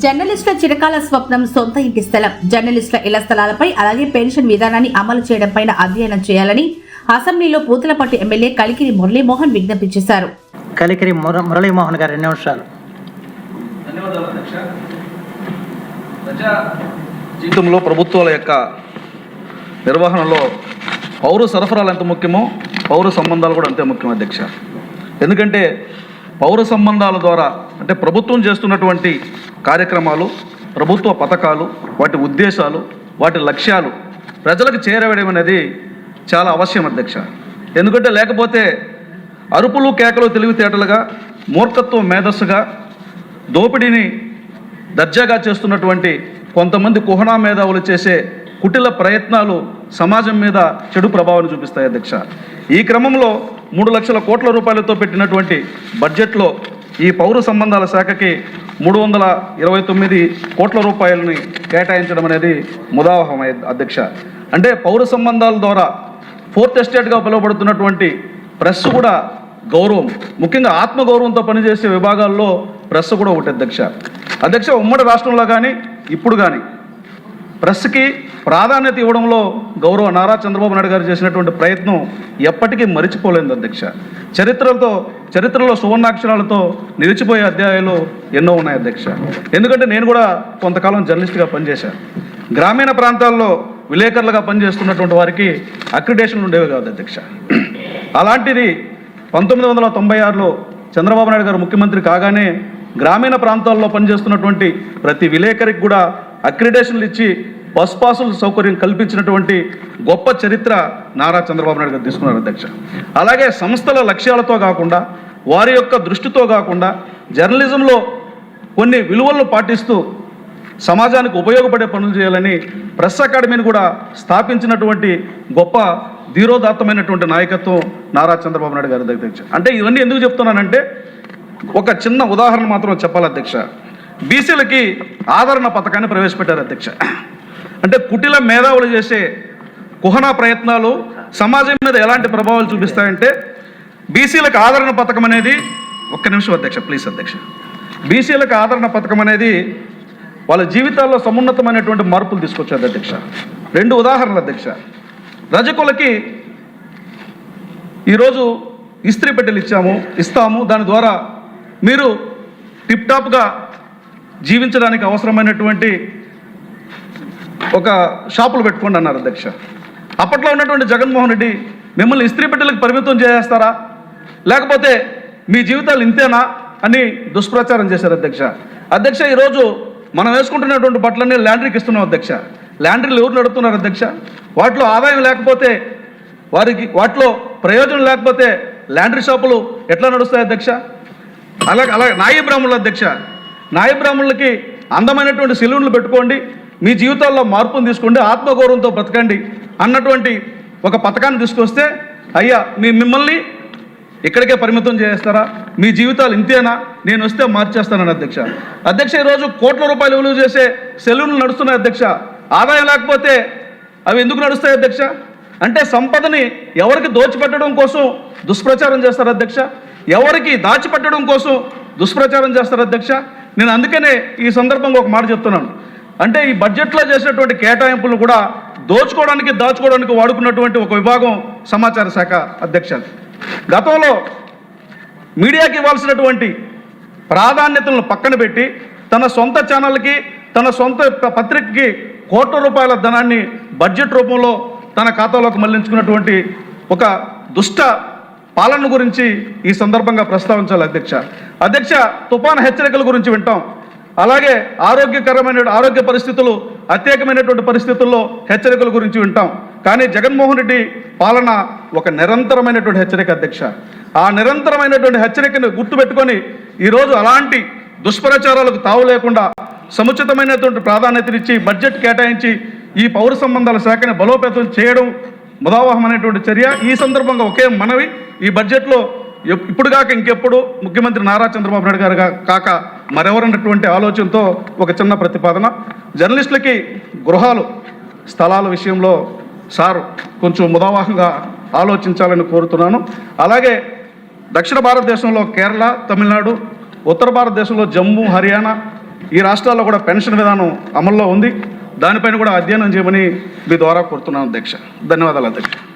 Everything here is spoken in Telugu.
జర్నలిస్టుల చిరకాల స్వప్నం సొంత ఇంటి స్థలం. జర్నలిస్టుల ఇళ్ల స్థలాలపై అలాగే పెన్షన్ విధానాన్ని అమలు చేయడం పైన అధ్యయనం చేయాలని అసెంబ్లీలో పూతలపట్టు ఎమ్మెల్యే కలికిరి మురళీమోహన్ విజ్ఞప్తి చేశారు. కలికిరి మురళీమోహన్ గారు 2 నిమిషాలు. ధన్యవాదాలు అధ్యక్ష. ప్రజా జీవితంలో ప్రభుత్వాల యొక్క నిర్వహణలో పౌర సరఫరాలు ఎంత ముఖ్యమో పౌర సంబంధాలు కూడా అంతే ముఖ్యం అధ్యక్ష. ఎందుకంటే పౌర సంబంధాల ద్వారా అంటే ప్రభుత్వం చేస్తున్నటువంటి కార్యక్రమాలు, ప్రభుత్వ పథకాలు, వాటి ఉద్దేశాలు, వాటి లక్ష్యాలు ప్రజలకు చేరవేయడం అనేది చాలా అవశ్యం అధ్యక్ష. ఎందుకంటే లేకపోతే అరుపులు కేకలు తెలివితేటలుగా, మూర్ఖత్వం మేధస్సుగా, దోపిడీని దర్జాగా చేస్తున్నటువంటి కొంతమంది కుహనా మేధావులు చేసే కుటిల ప్రయత్నాలు సమాజం మీద చెడు ప్రభావాన్ని చూపిస్తాయి అధ్యక్ష. ఈ క్రమంలో 3 లక్షల కోట్ల రూపాయలతో పెట్టినటువంటి బడ్జెట్లో ఈ పౌర సంబంధాల శాఖకి 329 కోట్ల రూపాయలని కేటాయించడం అనేది ముదావహం అధ్యక్ష. అంటే పౌర సంబంధాల ద్వారా 4th ఎస్టేట్గా పిలువబడుతున్నటువంటి ప్రెస్ కూడా గౌరవం, ముఖ్యంగా ఆత్మగౌరవంతో పనిచేసే విభాగాల్లో ప్రెస్ కూడా ఒకటి అధ్యక్ష. ఉమ్మడి రాష్ట్రంలో కానీ ఇప్పుడు కానీ ప్రెస్కి ప్రాధాన్యత ఇవ్వడంలో గౌరవ నారా చంద్రబాబు నాయుడు గారు చేసినటువంటి ప్రయత్నం ఎప్పటికీ మరిచిపోలేదు అధ్యక్ష. చరిత్రలో సువర్ణాక్షరాలతో నిలిచిపోయే అధ్యాయాలు ఎన్నో ఉన్నాయి అధ్యక్ష. ఎందుకంటే నేను కూడా కొంతకాలం జర్నలిస్ట్గా పనిచేశాను. గ్రామీణ ప్రాంతాల్లో విలేకరులుగా పనిచేస్తున్నటువంటి వారికి అక్రిడేషన్లు ఉండేవి కాదు అధ్యక్ష. అలాంటిది 1996లో చంద్రబాబు నాయుడు గారు ముఖ్యమంత్రి కాగానే గ్రామీణ ప్రాంతాల్లో పనిచేస్తున్నటువంటి ప్రతి విలేకరికి కూడా అక్రిడేషన్లు ఇచ్చి బస్ పాసుల సౌకర్యం కల్పించినటువంటి గొప్ప చరిత్ర నారా చంద్రబాబు నాయుడు గారు తీసుకున్నారు అధ్యక్ష. అలాగే సంస్థల లక్ష్యాలతో కాకుండా, వారి యొక్క దృష్టితో కాకుండా జర్నలిజంలో కొన్ని విలువలను పాటిస్తూ సమాజానికి ఉపయోగపడే పనులు చేయాలని ప్రెస్ అకాడమీని కూడా స్థాపించినటువంటి గొప్ప ధీరోదాత్తమైనటువంటి నాయకత్వం నారా చంద్రబాబు నాయుడు గారి అధ్యక్ష. అంటే ఇవన్నీ ఎందుకు చెప్తున్నానంటే ఒక చిన్న ఉదాహరణ మాత్రం చెప్పాలి అధ్యక్ష. బీసీలకి ఆదరణ పథకాన్ని ప్రవేశపెట్టారు అధ్యక్ష. అంటే కుటిల మేధావులు చేసే కుహనా ప్రయత్నాలు సమాజం మీద ఎలాంటి ప్రభావాలు చూపిస్తాయంటే బీసీలకు ఆదరణ పథకం అనేది, ఒక్క నిమిషం అధ్యక్ష ప్లీజ్ అధ్యక్ష. బీసీలకు ఆదరణ పథకం అనేది వాళ్ళ జీవితాల్లో సమున్నతమైనటువంటి మార్పులు తీసుకొచ్చారు అధ్యక్ష. 2 ఉదాహరణలు అధ్యక్ష. రజకులకి ఈరోజు ఇస్త్రీ పెట్టెలు ఇస్తాము, దాని ద్వారా మీరు టిప్ టాప్గా జీవించడానికి అవసరమైనటువంటి ఒక షాపులు పెట్టుకోండి అన్నారు అధ్యక్ష. అప్పట్లో ఉన్నటువంటి జగన్మోహన్ రెడ్డి మిమ్మల్ని ఇస్త్రీ పెట్టెలకు పరిమితం చేస్తారా, లేకపోతే మీ జీవితాలు ఇంతేనా అని దుష్ప్రచారం చేశారు అధ్యక్ష. ఈరోజు మనం వేసుకుంటున్నటువంటి బట్టలన్నీ ల్యాండ్రీకి ఇస్తున్నాం అధ్యక్ష. ల్యాండ్రీలు ఎవరు నడుపుతున్నారు అధ్యక్ష? వాటిలో ఆదాయం లేకపోతే, వాటిలో ప్రయోజనం లేకపోతే ల్యాండ్రీ షాపులు ఎట్లా నడుస్తాయి అధ్యక్ష? అలాగే నాయి బ్రాహ్మణులు అధ్యక్ష. నాయి బ్రాహ్మణులకి అందమైనటువంటి సెలూన్లు పెట్టుకోండి, మీ జీవితాల్లో మార్పును తీసుకోండి, ఆత్మగౌరవంతో బ్రతకండి అన్నటువంటి ఒక పథకాన్ని తీసుకొస్తే అయ్యా మిమ్మల్ని ఇక్కడికే పరిమితం చేస్తారా, మీ జీవితాలు ఇంతేనా, నేను వస్తే మార్చేస్తానని అధ్యక్ష. ఈరోజు కోట్ల రూపాయలు విలువ చేసే సెలూన్లు నడుస్తున్నాయి అధ్యక్ష. ఆదాయం లేకపోతే అవి ఎందుకు నడుస్తాయి అధ్యక్ష? అంటే సంపదని ఎవరికి దోచిపెట్టడం కోసం దుష్ప్రచారం చేస్తారు అధ్యక్ష, ఎవరికి దాచిపెట్టడం కోసం దుష్ప్రచారం చేస్తారు అధ్యక్ష. నేను అందుకనే ఈ సందర్భంగా ఒక మాట చెప్తున్నాను. అంటే ఈ బడ్జెట్లో చేసినటువంటి కేటాయింపులు కూడా దాచుకోవడానికి వాడుకున్నటువంటి ఒక విభాగం సమాచార శాఖ అధ్యక్ష. గతంలో మీడియాకి ఇవ్వాల్సినటువంటి ప్రాధాన్యతలను పక్కన పెట్టి తన సొంత ఛానల్కి, తన సొంత పత్రికకి కోట్ల రూపాయల ధనాన్ని బడ్జెట్ రూపంలో తన ఖాతాలోకి మళ్లించుకున్నటువంటి ఒక దుష్ట పాలన గురించి ఈ సందర్భంగా ప్రస్తావించాలి అధ్యక్ష. తుఫాను హెచ్చరికల గురించి వింటాం, అలాగే ఆరోగ్య పరిస్థితులు, అత్యేకమైనటువంటి పరిస్థితుల్లో హెచ్చరికల గురించి వింటాం. కానీ జగన్మోహన్ రెడ్డి పాలన ఒక నిరంతరమైనటువంటి హెచ్చరిక అధ్యక్ష. ఆ నిరంతరమైనటువంటి హెచ్చరికను గుర్తుపెట్టుకొని ఈరోజు అలాంటి దుష్ప్రచారాలకు తావు లేకుండా సముచితమైనటువంటి ప్రాధాన్యతనిచ్చి బడ్జెట్ కేటాయించి ఈ పౌర సంబంధాల శాఖని బలోపేతం చేయడం ముదావహమైనటువంటి చర్య. ఈ సందర్భంగా ఒకే మనవి, ఈ బడ్జెట్లో ఇప్పుడు కాక ఇంకెప్పుడు ముఖ్యమంత్రి నారా చంద్రబాబు నాయుడు గారు కాక మరెవరన్నటువంటి ఆలోచనతో ఒక చిన్న ప్రతిపాదన. జర్నలిస్టులకి గృహాలు, స్థలాల విషయంలో సార్ కొంచెం ముదావహంగా ఆలోచించాలని కోరుతున్నాను. అలాగే దక్షిణ భారతదేశంలో కేరళ, తమిళనాడు, ఉత్తర భారతదేశంలో జమ్మూ, హర్యానా, ఈ రాష్ట్రాల్లో కూడా పెన్షన్ విధానం అమల్లో ఉంది. దానిపైన కూడా అధ్యయనం చేయమని మీ ద్వారా కోరుతున్నాను అధ్యక్ష. ధన్యవాదాలు అధ్యక్ష.